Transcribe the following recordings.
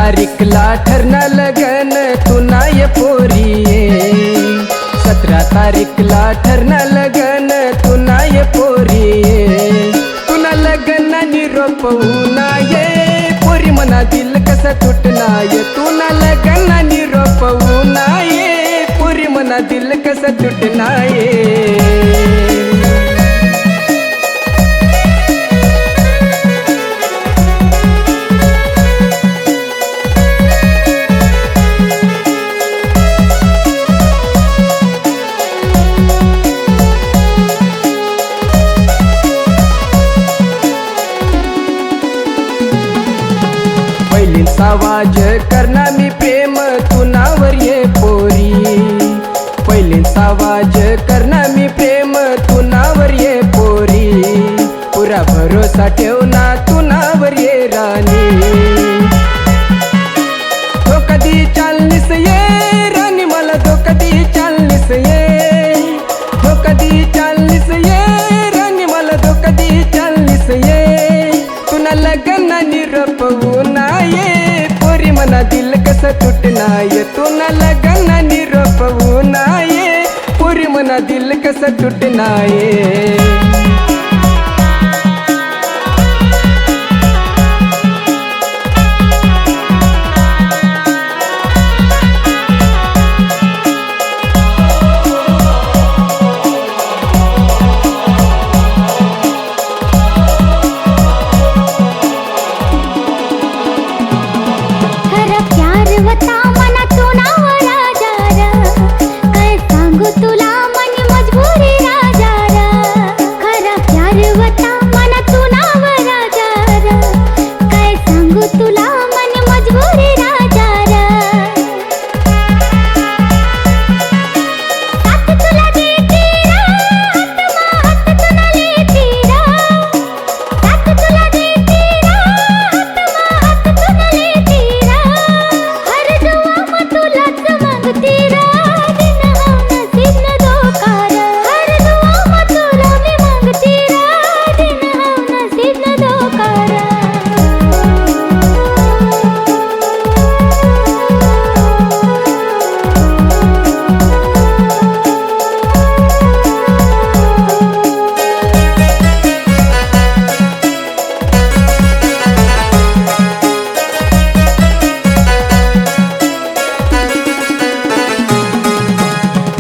तारीखला ठरना लगन तुना ये पोरी 17 तारीखला ठरना लगन तुना ये पोरी तुना लगन निरोप होऊना ये पोरी मना दिल कसा तुटना ये तुना लगन निरोप होऊना ये पोरी मना दिल कसा तुटना ये आवाज करना मी प्रेम तुनावर ये पोरी पहिलेच आवाज करना मी प्रेम तुनावर ये पोरी पुरा भरोसा ठेवना तुनावर ये राणी तो कधी चालनीस ये राणी मला तो कधी चालनीस ये तो कधी चालनीस ये राणी मला तो कधी चालनीस ये तुना लगन निरोप होऊना ये मना दिल कसा तुटना ये तुना लगन निरोप होऊना ये पुरी मना दिल कसा तुटना ये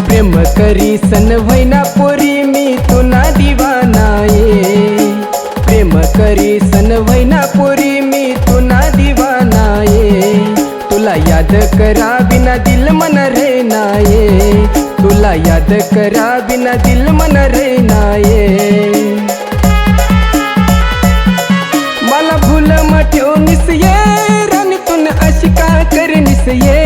प्रेम करी सन व्हयना पोरी मी तुना दिवाना ये प्रेम करी सन व्हयना पोरी मी तुना दिवाना ये तुला याद करा बिना दिल मन रहना ये तुला याद करा बिना दिल मन रहना ये मला भूल मठवनीस ये राणी तुन अशी का करनीस ये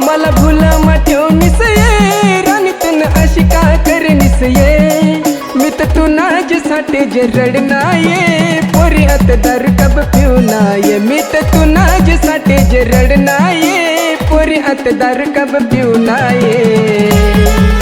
मला भूल मठवनीस ये राणी तुन अशी का करनीस ये मी तर तुनासाठी जे रडना ये पोरी आता दारू कब पिऊना ये मी तर तुनासाठी जे रडना ये पोरी आता दारू कब पिऊना ये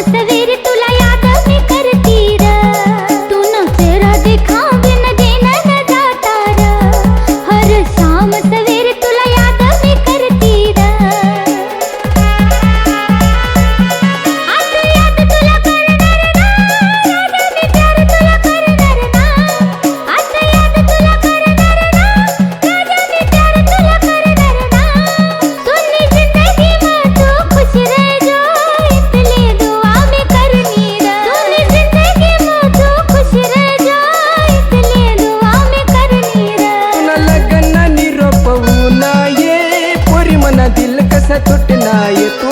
सवेरे तुला याद मी करती र तू न तुटना येत